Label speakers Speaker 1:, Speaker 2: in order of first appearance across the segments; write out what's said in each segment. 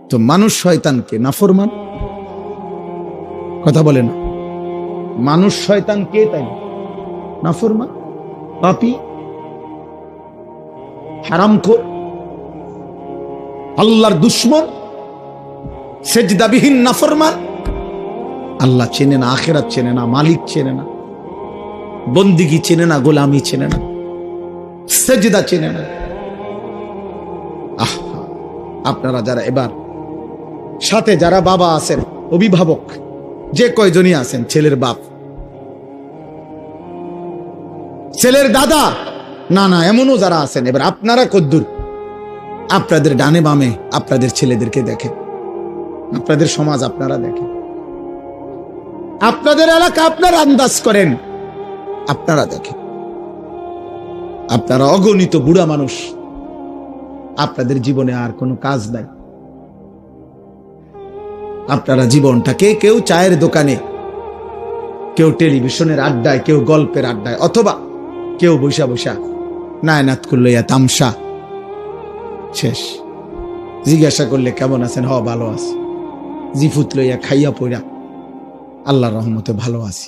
Speaker 1: তো মানুষ শয়তানকে নাফরমান, কথা বলে না, মানুষ শয়তান কে? তাই নাফরমান, পাপী, হারামখোর, আল্লাহর দুশ্মন, সেজদাবিহীন নাফরমান। আল্লাহ চেনে না, আখিরাত চেনে না, মালিক চেনে না, বন্দিগি চেনে না, গোলামি চেনে না, সেজদা চেনে না। আপনারা যারা এবার সাথে যারা বাবা আছেন, অভিভাবক যে কয়জনই আছেন, ছেলের বাপ, ছেলের দাদা, না না এমনও যারা আছেন, এবার আপনারা কদ্দুর আপনাদের ডানে বামে আপনাদের ছেলেদেরকে দেখেন, আপনাদের সমাজ আপনারা দেখেন, আপনাদের এলাকা আপনারা আন্দাজ করেন, আপনারা দেখেন। আপনারা অগণিত বুড়া মানুষ, আপনাদের জীবনে আর কোনো কাজ নাই। আপনারা জীবনটাকে কেউ চায়ের দোকানে, কেউ টেলিভিশনের আড্ডায়, কেউ গল্পের আড্ডায়, অথবা কেউ বৈশা বৈশা নায়নাত করলে তামসা শেষ। জিজ্ঞাসা করলে কেমন আছেন, হ ভালো আছি, জিফুত লইয়া খাইয়া পইরা আল্লাহর রহমতে ভালো আছি।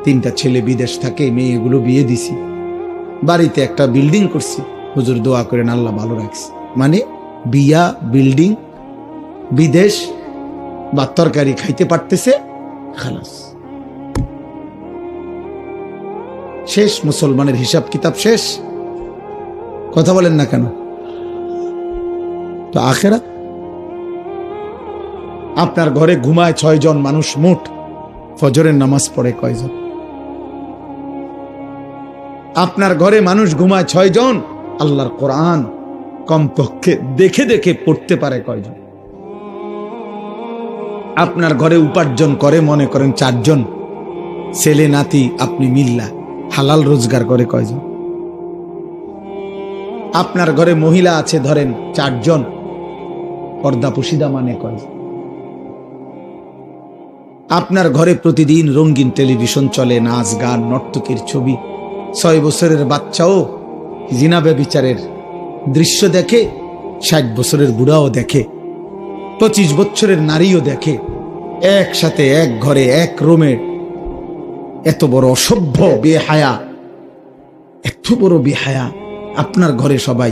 Speaker 1: 3টা ছেলে বিদেশ থাকে, মেয়েগুলো বিয়ে দিছি, বাড়িতে একটা বিল্ডিং করছি, হুজুর দোয়া করেন আল্লাহ ভালো রাখছি। মানে বিয়া, বিল্ডিং, বিদেশ, বা তরকারি খাইতে পারতেছে, খালাস, শেষ। মুসলমানের হিসাব কিতাব শেষ। কথা বলেন না কেন? তো আখেরাত, আপনার ঘরে ঘুমায় 6 জন মানুষ, মোট ফজরের নামাজ পড়ে কয়জন? আপনার ঘরে মানুষ ঘুমায় 6 জন, আল্লাহর কোরআন কমপক্ষে দেখে দেখে পড়তে পারে কয়জন? আপনার ঘরে উপার্জন করে মনে করেন 4 জন, ছেলে নাতি আপনি মিল্লা হালাল রোজগার করে কয়জন? আপনার ঘরে মহিলা আছে ধরেন 4 জন, পর্দা পুশিদা মানে কয়জন? আপনার ঘরে প্রতিদিন রঙিন টেলিভিশন চলে, নাচ গান, নর্তকীর ছবি, 6 বছরের বাচ্চাও জিনা ব্যভিচারের দৃশ্য দেখে, 60 বছরের বুড়াও দেখে, 25 বছরের নারীও দেখে, একসাথে এক ঘরে এক রুমে। এত বড় অসভ্য বেহায়া, এত বড় বেহায়া আপনার ঘরে সবাই,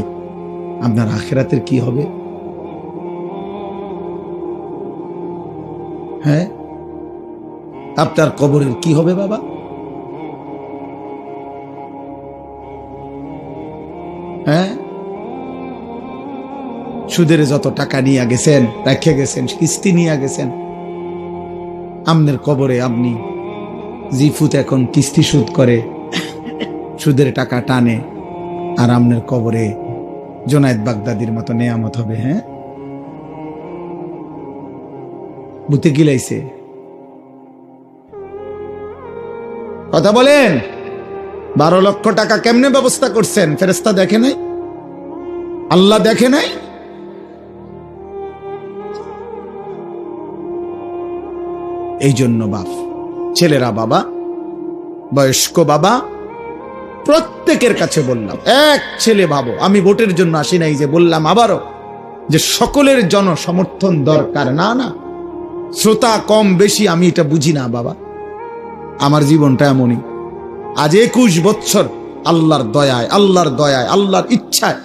Speaker 1: আপনার আখিরাতের কি হবে? হ্যাঁ, আপনার কবরের কি হবে বাবা? হ্যাঁ, সুদের যত টাকা নিয়ে গেছেন, রেখে গেছেন, কিস্তি নিয়ে গেছেন, আমনের কবরে আপনি জিফুত এখন কিস্তি সুদ করে, সুদের টাকা টানে, আর আমনের কবরে জোনায়েদ বাগদাদির মতো নেয়ামত হবে। হ্যাঁ, বুতে গিলাইছে। কথা বলেন, 12 লক্ষ টাকা কেমনে ব্যবস্থা করছেন? ফেরেশতা দেখে নাই? আল্লাহ দেখে নাই? এই জন্য বাপ, ছেলেরা বাবা, বয়স্ক বাবা, প্রত্যেকের কাছে বললাম, এক ছেলে ভাবো, আমি ভোটের জন্য আসি নাই, যে বললাম আবারও যে সকলের জন সমর্থন দরকার। না না, শ্রোতা কম বেশি আমি এটা বুঝি না বাবা, আমার জীবনটা এমনই। আজ 21 বছর আল্লাহর দয়ায়, আল্লাহর দয়ায়, আল্লাহর ইচ্ছায়,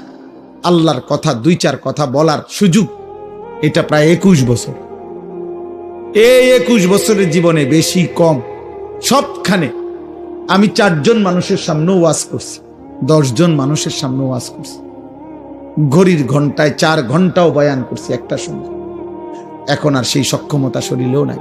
Speaker 1: আল্লাহর কথা 2-4 কথা বলার সুযোগ, এটা প্রায় 21 বছর। এই 21 বছরের জীবনে বেশি কম সবখানে আমি 4 জন মানুষের সামনে ওয়াজ করছি, 10 জন মানুষের সামনে ওয়াজ করছি, ঘড়ির ঘন্টায় 4 ঘন্টাও বয়ান করছি একটা সময়। এখন আর সেই সক্ষমতা শরীরেও নাই।